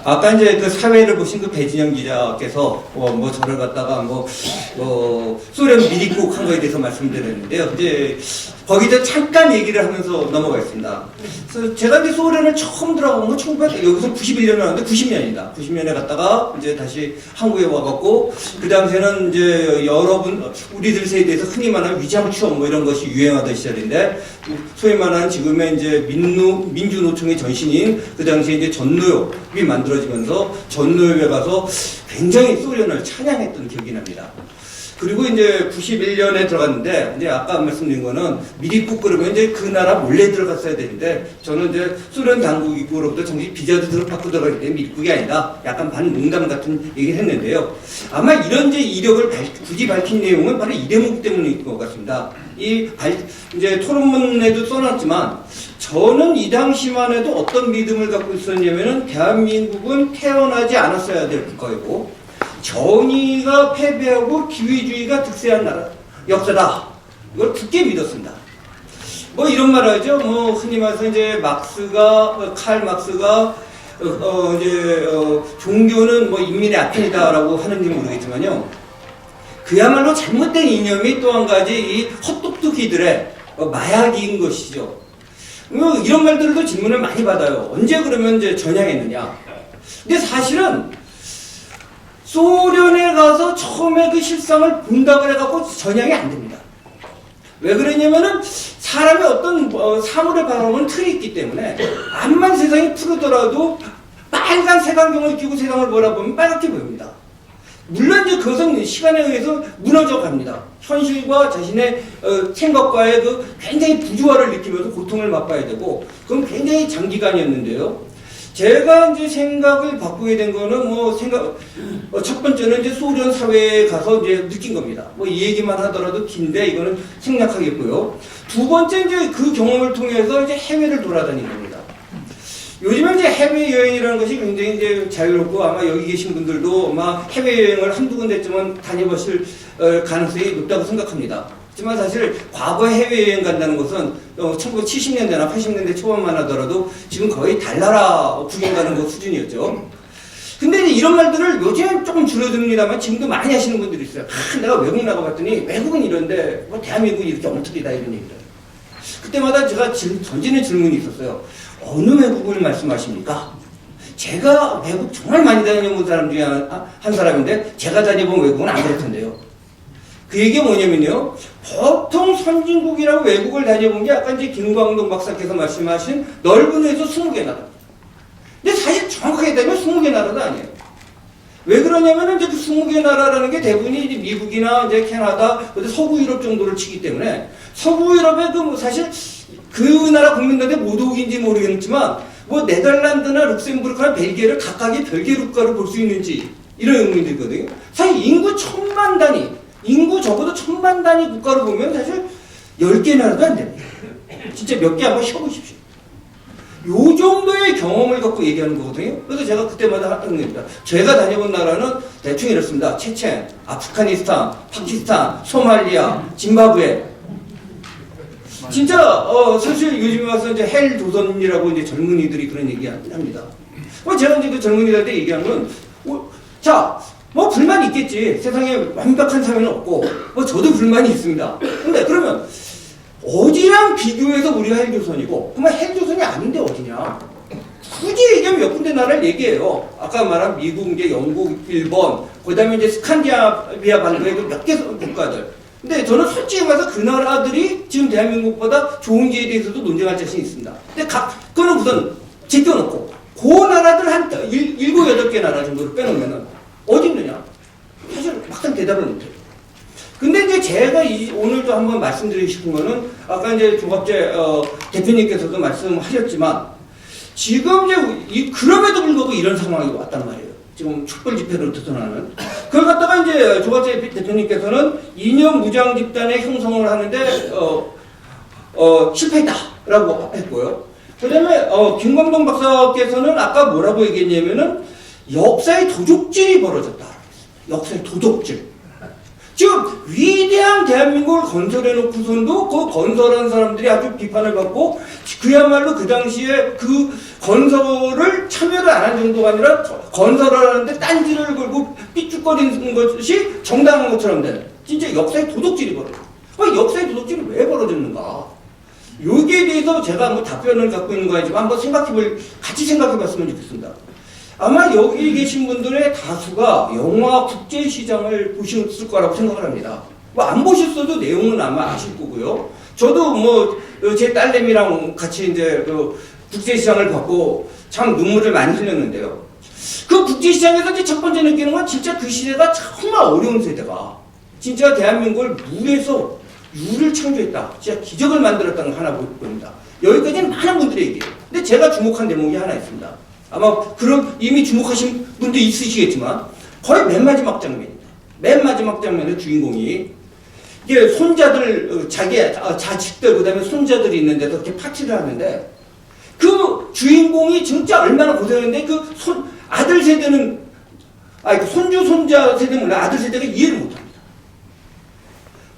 아까 이제 그 사회를 보신 그 배진영 기자께서 뭐 저를 갖다가 소련 미리국 한 거에 대해서 말씀드렸는데요. 이제 거기서 잠깐 얘기를 하면서 넘어가겠습니다. 그래서 제가 이제 소련을 처음 들어간 건 1900, 여기서 91년에 왔는데 90년이다. 90년에 갔다가 이제 다시 한국에 와갖고 그 당시에는 이제 여러분 우리들 세대에서 흔히 말하는 위장 취업 뭐 이런 것이 유행하던 시절인데 소위 말하는 지금의 이제 민주노총의 전신인 그 당시에 이제 전노협이 만들어지면서 전노협에 가서 굉장히 소련을 찬양했던 기억이 납니다. 그리고 이제 91년에 들어갔는데, 이제 아까 말씀드린 거는 미리국 그러면 이제 그 나라 몰래 들어갔어야 되는데, 저는 이제 소련 당국으로부터 정식 비자도 받고 들어가기 때문에 미리국이 아니다. 약간 반농담 같은 얘기를 했는데요. 아마 이런 이제 이력을 굳이 밝힌 내용은 바로 이 대목 때문일 것 같습니다. 이제 토론문에도 써놨지만, 저는 이 당시만 해도 어떤 믿음을 갖고 있었냐면은, 대한민국은 태어나지 않았어야 될 국가이고, 정의가 패배하고 기회주의가 득세한 나라 역사다. 이걸 굳게 믿었습니다. 뭐 이런 말 하죠. 뭐 흔히 말해서 이제 칼 막스가 종교는 뭐 인민의 아편이다라고 하는지 모르겠지만요. 그야말로 잘못된 이념이 또 한 가지 이 헛똑똑이들의 마약인 것이죠. 이런 말들도 질문을 많이 받아요. 언제 그러면 이제 전향했느냐. 근데 사실은 소련에 가서 처음에 그 실상을 본다고 해갖고 전향이 안 됩니다. 왜 그러냐면은 사람의 어떤 사물에 바라보는 틀이 있기 때문에 암만 세상이 푸르더라도 빨간 색안경을 끼고 세상을 바라보면 빨갛게 보입니다. 물론 이제 그것은 시간에 의해서 무너져 갑니다. 현실과 자신의 생각과의 그 굉장히 부조화를 느끼면서 고통을 맛봐야 되고 그건 굉장히 장기간이었는데요. 제가 이제 생각을 바꾸게 된 거는 첫 번째는 이제 소련 사회에 가서 이제 느낀 겁니다. 이 얘기만 하더라도 긴데 이거는 생략하겠고요. 두 번째 이제 그 경험을 통해서 이제 해외를 돌아다닌 겁니다. 요즘에 이제 해외여행이라는 것이 굉장히 이제 자유롭고 아마 여기 계신 분들도 아마 해외여행을 한두 군데쯤은 다녀보실 가능성이 높다고 생각합니다. 하지만 사실 과거 해외여행 간다는 것은 1970년대나 80년대 초반만 하더라도 지금 거의 달나라 구경 가는 것 수준이었죠. 근데 이제 이런 말들을 요즘엔 조금 줄어듭니다만 지금도 많이 하시는 분들이 있어요. 내가 외국 나가봤더니 외국은 이런데 대한민국이 이렇게 엉터리다 이런 얘기를. 그때마다 제가 던지는 질문이 있었어요. 어느 외국을 말씀하십니까? 제가 외국 정말 많이 다녀본 사람 중에 한 사람인데 제가 다녀본 외국은 안 그럴 텐데요. 그 얘기가 뭐냐면요. 보통 선진국이라고 외국을 다녀본 게 아까 이제 김광동 박사께서 말씀하신 넓은 회에서 20개 나라. 근데 사실 정확하게 되면 20개 나라도 아니에요. 왜 그러냐면은 이제 그 20개 나라라는 게 대부분이 이제 미국이나 이제 캐나다, 서구 유럽 정도를 치기 때문에 서구 유럽의 사실 그 나라 국민들한테 모독인지 모르겠지만 네덜란드나 룩셈부르크나 벨기에를 각각의 별개 국가로 볼 수 있는지 이런 의문이 들거든요. 사실 인구 1000만 단위, 인구 적어도 1000만 단위 국가로 보면 사실 10개 나라도 안 됩니다. 진짜 몇 개 한번 쉬어보십시오. 요 정도의 경험을 갖고 얘기하는 거거든요. 그래서 제가 그때마다 하는 겁니다. 제가 다녀본 나라는 대충 이렇습니다. 체첸, 아프가니스탄, 파키스탄, 소말리아, 짐바브웨. 진짜 사실 요즘에 와서 이제 헬 도전이라고 이제 젊은이들이 그런 얘기 합니다. 제가 이제 그 젊은이들한테 얘기하는 건 불만이 있겠지. 세상에 완벽한 사회는 없고 저도 불만이 있습니다. 근데 그러면 어디랑 비교해서 우리가 헬조선이고 그러면 헬조선이 아닌데 어디냐? 굳이 얘기하면 몇 군데 나라를 얘기해요. 아까 말한 미국, 이제 영국, 일본, 그 다음에 이제 스칸디나비아 반도의 몇 개 국가들. 근데 저는 솔직히 말해서 그 나라들이 지금 대한민국보다 좋은지에 대해서도 논쟁할 자신이 있습니다. 근데 그거는 우선 제껴놓고 그 나라들 한 7, 8개 나라 정도를 빼놓으면 어디 있느냐? 사실 막상 대답을 못해요. 근데 이제 제가 오늘도 한번 말씀드리고 싶은 거는 아까 이제 조갑재 대표님께서도 말씀하셨지만 지금 이제 그럼에도 불구하고 이런 상황이 왔단 말이에요. 지금 촛불 집회로 드러나는. 그걸 갖다가 이제 조갑재 대표님께서는 이념 무장 집단의 형성을 하는데 실패했다라고 했고요. 그다음에 김광동 박사께서는 아까 뭐라고 얘기했냐면은 역사의 도적질이 벌어졌다. 역사의 도적질. 지금 위대한 대한민국을 건설해놓고선도 그 건설한 사람들이 아주 비판을 받고 그야말로 그 당시에 그 건설을 참여를 안 한 정도가 아니라 건설하는데 딴지를 걸고 삐죽거리는 것이 정당한 것처럼 되는 진짜 역사의 도둑질이 벌어져요. 역사의 도둑질이 왜 벌어졌는가? 여기에 대해서 제가 뭐 답변을 갖고 있는 거 아니지만 한번 같이 생각해봤으면 좋겠습니다. 아마 여기 계신 분들의 다수가 영화 국제시장을 보셨을 거라고 생각을 합니다. 뭐 안 보셨어도 내용은 아마 아실 거고요. 저도 뭐 제 딸내미랑 같이 이제 그 국제시장을 봤고 참 눈물을 많이 흘렸는데요. 그 국제시장에서 이제 첫 번째 느끼는 건 진짜 그 시대가 정말 어려운 세대가 진짜 대한민국을 물에서 유를 창조했다. 진짜 기적을 만들었다는 거 하나 보입니다. 여기까지는 많은 분들이 얘기해요. 근데 제가 주목한 대목이 하나 있습니다. 아마 그런 이미 주목하신 분도 있으시겠지만 거의 맨 마지막 장면입니다. 맨 마지막 장면의 주인공이 이게 손자들 자식들 그다음에 손자들이 있는 데서 이렇게 파티를 하는데 그 주인공이 진짜 얼마나 고생했는데 그 아들 세대는 그 손주 손자 세대는 몰라 아들 세대가 이해를 못합니다.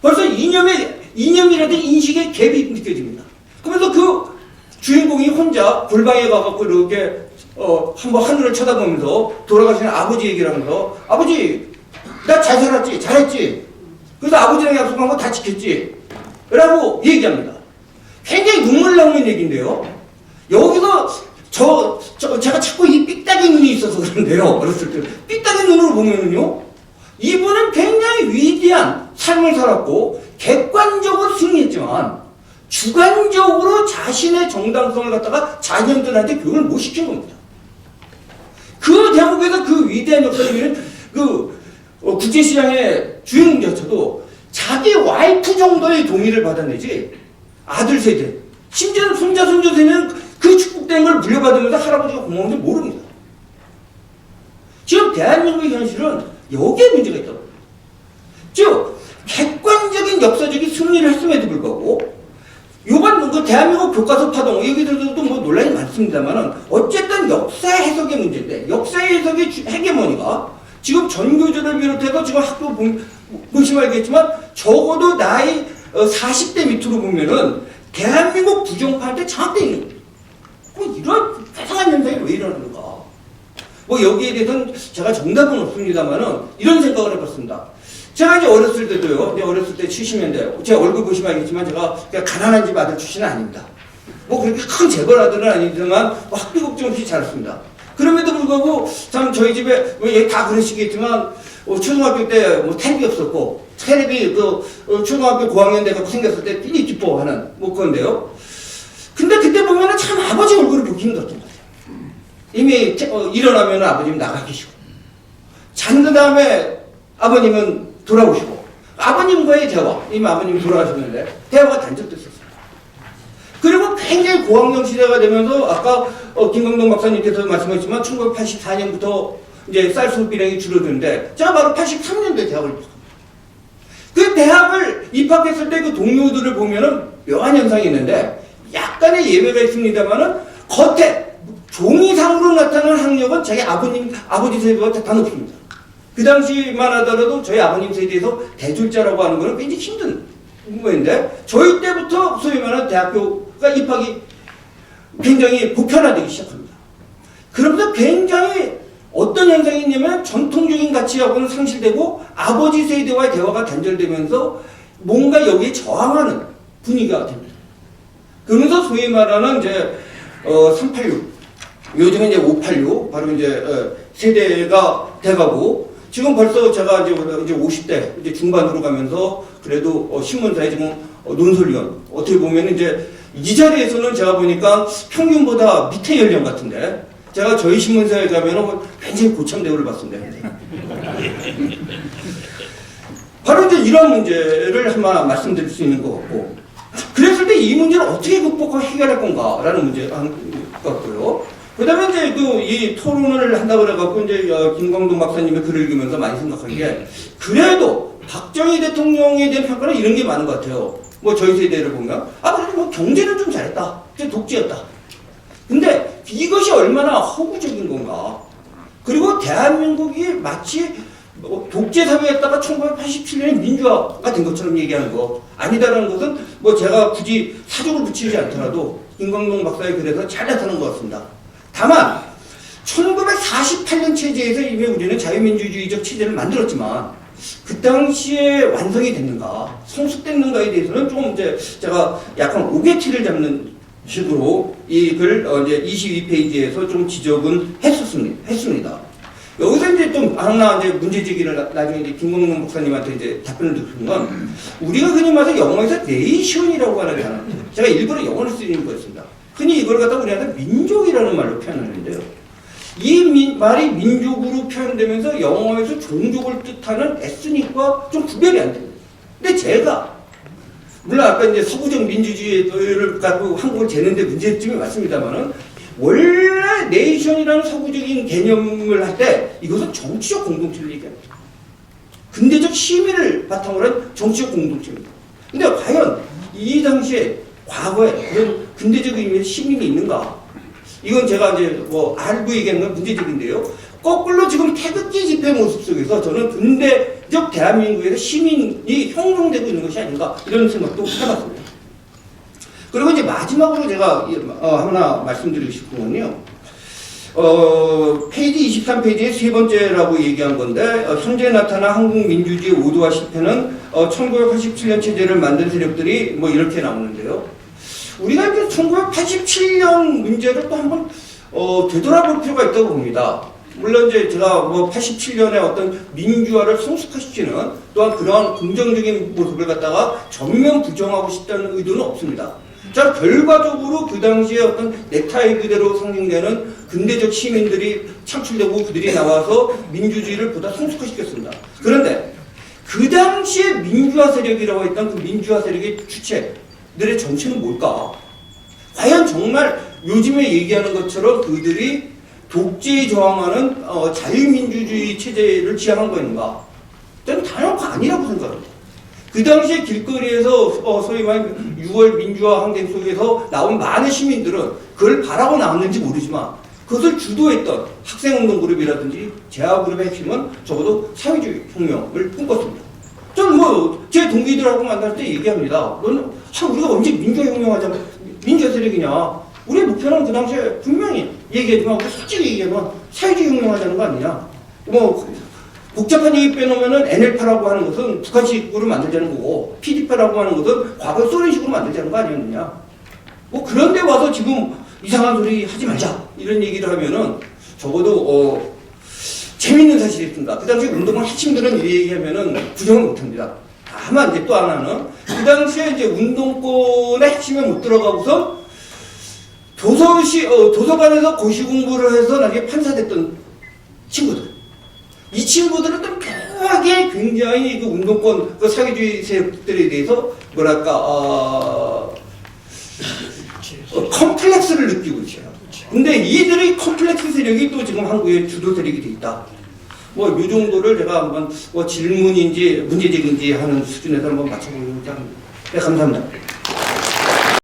벌써 이념이라든 인식의 갭이 느껴집니다. 그러면서 그 주인공이 혼자 골방에 가갖고 이렇게 한번 하늘을 쳐다보면서 돌아가시는 아버지 얘기를 하면서 아버지 나 잘 살았지 잘했지 그래서 아버지랑 약속한 거 다 지켰지 라고 얘기합니다. 굉장히 눈물 나오는 얘기인데요. 여기서 제가 자꾸 이 삐딱이 눈이 있어서 그런데요. 어렸을 때 삐딱이 눈으로 보면은요 이분은 굉장히 위대한 삶을 살았고 객관적으로 승리했지만 주관적으로 자신의 정당성을 갖다가 자녀들한테 교육을 못 시킨 겁니다. 그 대목에서 그 위대한 역사님은 국제시장의 주인공조차도 자기 와이프 정도의 동의를 받아내지 아들 세대, 심지어는 손자, 손주 세대는 그 축복된 걸 물려받으면서 할아버지가 고마운지 모릅니다. 지금 대한민국의 현실은 여기에 문제가 있다고. 즉, 객관적인 역사적인 승리를 했음에도 불구하고 요번 그 대한민국 교과서 파동 여기들도 뭐 논란이 많습니다만은 어쨌든 역사 해석의 문제인데 역사 해석의 헤게모니가 지금 전교조를 비롯해서 지금 학교 보시면 알겠지만 적어도 나이 40대 밑으로 보면은 대한민국 부정파한테 장악되어 있는 거예요. 뭐 이런 이상한 현상이 왜 일어나는가? 뭐 여기에 대해서는 제가 정답은 없습니다만은 이런 생각을 해봤습니다. 제가 이제 어렸을 때도요, 어렸을 때 70년대, 제 얼굴 보시면 알겠지만 제가 그냥 가난한 집 아들 출신은 아닙니다. 뭐 그렇게 큰 재벌 아들은 아니지만 뭐 학비 걱정 없이 자랐습니다. 그럼에도 불구하고 참 저희 집에 뭐 다 그러시겠지만 초등학교 때 뭐 텔레비 없었고 텔레비 초등학교 고학년 돼서 생겼을 때 삐리 기뻐하는 뭐 그건데요. 근데 그때 보면은 참 아버지 얼굴을 보기 힘들었던 것 같아요. 이미 일어나면 아버님 나가 계시고 잔 그 다음에 아버님은 돌아오시고 아버님과의 대화, 이미 아버님이 돌아가셨는데 대화가 단절됐었어요. 그리고 굉장히 고학년 시대가 되면서 아까 김광동 박사님께서 말씀하셨지만 1984년부터 이제 쌀수 비량이 줄어드는데 제가 바로 83년도에 대학을 입학합니다. 그 대학을 입학했을 때 그 동료들을 보면은 묘한 현상이 있는데 약간의 예외가 있습니다만은 겉에 종이상으로 나타나는 학력은 자기 아버지 세대보다 다 높습니다. 그 당시만 하더라도 저희 아버님 세대에서 대졸자라고 하는 거는 굉장히 힘든 거인데 저희 때부터 소위 말하는 대학교가 입학이 굉장히 보편화되기 시작합니다. 그러면서 굉장히 어떤 현상이 있냐면 전통적인 가치하고는 상실되고 아버지 세대와의 대화가 단절되면서 뭔가 여기에 저항하는 분위기가 됩니다. 그러면서 소위 말하는 이제 386 요즘은 이제 586 바로 이제 세대가 돼가고 지금 벌써 제가 이제 50대 이제 중반으로 가면서 그래도 신문사에 지금 논설위원 어떻게 보면 이제 이 자리에서는 제가 보니까 평균보다 밑에 연령 같은데 제가 저희 신문사에 가면은 굉장히 고참 대우를 받습니다. 바로 이제 이런 문제를 한번 말씀드릴 수 있는 것 같고 그랬을 때 이 문제를 어떻게 극복하고 해결할 건가라는 문제가 같고요. 그 다음에 이제 이 토론을 한다고 그래갖고 이제 김광동 박사님의 글을 읽으면서 많이 생각한 게 그래도 박정희 대통령에 대한 평가는 이런 게 많은 것 같아요. 뭐 저희 세대를 보면 그래도 뭐 경제는 좀 잘했다. 독재였다. 근데 이것이 얼마나 허구적인 건가. 그리고 대한민국이 마치 독재 사회였다가 1987년에 민주화가 된 것처럼 얘기하는 거 아니다라는 것은 뭐 제가 굳이 사족을 붙이지 않더라도 김광동 박사의 글에서 잘 나타난 것 같습니다. 다만 1948년 체제에서 이미 우리는 자유민주주의적 체제를 만들었지만 그 당시에 완성이 됐는가, 성숙됐는가에 대해서는 좀 이제 제가 약간 오개티를 잡는 식으로 이 글 이제 22페이지에서 좀 지적은 했습니다. 여기서 이제 좀 하나 이제 문제 제기를 나중에 이제 김광동 목사님한테 이제 답변을 듣는 건 우리가 흔히 말해서 영어에서 네이션이라고 하는 단어, 제가 일부러 영어를 쓰는 거였습니다. 흔히 이걸 갖다 우리한테 민족이라는 말로 표현하는데요. 이 말이 민족으로 표현되면서 영어에서 종족을 뜻하는 에스닉과 좀 구별이 안 됩니다. 근데 제가 물론 아까 이제 서구적 민주주의를 갖고 한국을 재는데 문제점이 많습니다만은 원래 네이션이라는 서구적인 개념을 할 때 이것은 정치적 공동체를 얘기합니다. 근대적 시민을 바탕으로 한 정치적 공동체입니다. 근데 과연 이 당시에 과거에 그런 근대적 의미의 시민이 있는가? 이건 제가 이제 뭐 알고 얘기하는 건 문제적인데요. 거꾸로 지금 태극기 집회 모습 속에서 저는 근대적 대한민국에서 시민이 형성되고 있는 것이 아닌가 이런 생각도 해봤습니다. 그리고 이제 마지막으로 제가 하나 말씀드리고 싶은 건요. 페이지 23페이지의 세 번째라고 얘기한 건데 현재 나타난 한국 민주주의 오도화 실패는 1987년 체제를 만든 세력들이 뭐 이렇게 나오는데요. 우리가 이제 1987년 문제를 또 한번 되돌아볼 필요가 있다고 봅니다. 물론 이제 제가 뭐 87년에 어떤 민주화를 성숙화시키는 또한 그러한 긍정적인 모습을 갖다가 전면 부정하고 싶다는 의도는 없습니다. 자, 결과적으로 그 당시에 어떤 넥타이 그대로 상징되는 근대적 시민들이 창출되고 그들이 나와서 민주주의를 보다 성숙화시켰습니다. 그런데 그 당시에 민주화 세력이라고 했던 그 민주화 세력의 주체들의 정체는 뭘까? 과연 정말 요즘에 얘기하는 것처럼 그들이 독재에 저항하는 자유민주주의 체제를 지향한 거인가? 저는 당연히 아니라고 생각합니다. 그 당시에 길거리에서 소위 말하는 6월 민주화 항쟁 속에서 나온 많은 시민들은 그걸 바라고 나왔는지 모르지만 그것을 주도했던 학생운동 그룹이라든지 재화그룹의 핵심은 적어도 사회주의 혁명을 꿈꿨습니다. 저는 뭐 제 동기들하고 만날 때 얘기합니다. 너는 우리가 언제 민주화 혁명하자고 민주화 세력이냐? 우리의 목표는 그 당시에 분명히 얘기하지만 우리 솔직히 얘기하면 사회주의 혁명하자는 거 아니냐? 뭐 복잡한 얘기 빼놓으면은 NL파라고 하는 것은 북한식으로 만들자는 거고 PD파라고 하는 것은 과거 소련식으로 만들자는 거 아니었느냐? 뭐 그런데 와서 지금 이상한 소리 하지 말자 이런 얘기를 하면은 적어도 재밌는 사실이 있습니다. 그 당시 운동을 핵심들은 이 얘기하면은 부정을 못합니다. 다만 이제 또 하나는 그 당시에 이제 운동권의 핵심에 못 들어가고서 도서관에서 고시 공부를 해서 나중에 판사됐던 친구들. 이 친구들은 또 묘하게 굉장히 그 운동권, 그 사회주의 세력들에 대해서 뭐랄까, 컴플렉스를 느끼고 있어요. 근데 이들의 컴플렉스 세력이 또 지금 한국의 주도 세력이 돼 있다. 뭐, 이 정도를 제가 한번 뭐 질문인지 문제적인지 하는 수준에서 한번 맞춰보려고 합니다. 네, 감사합니다.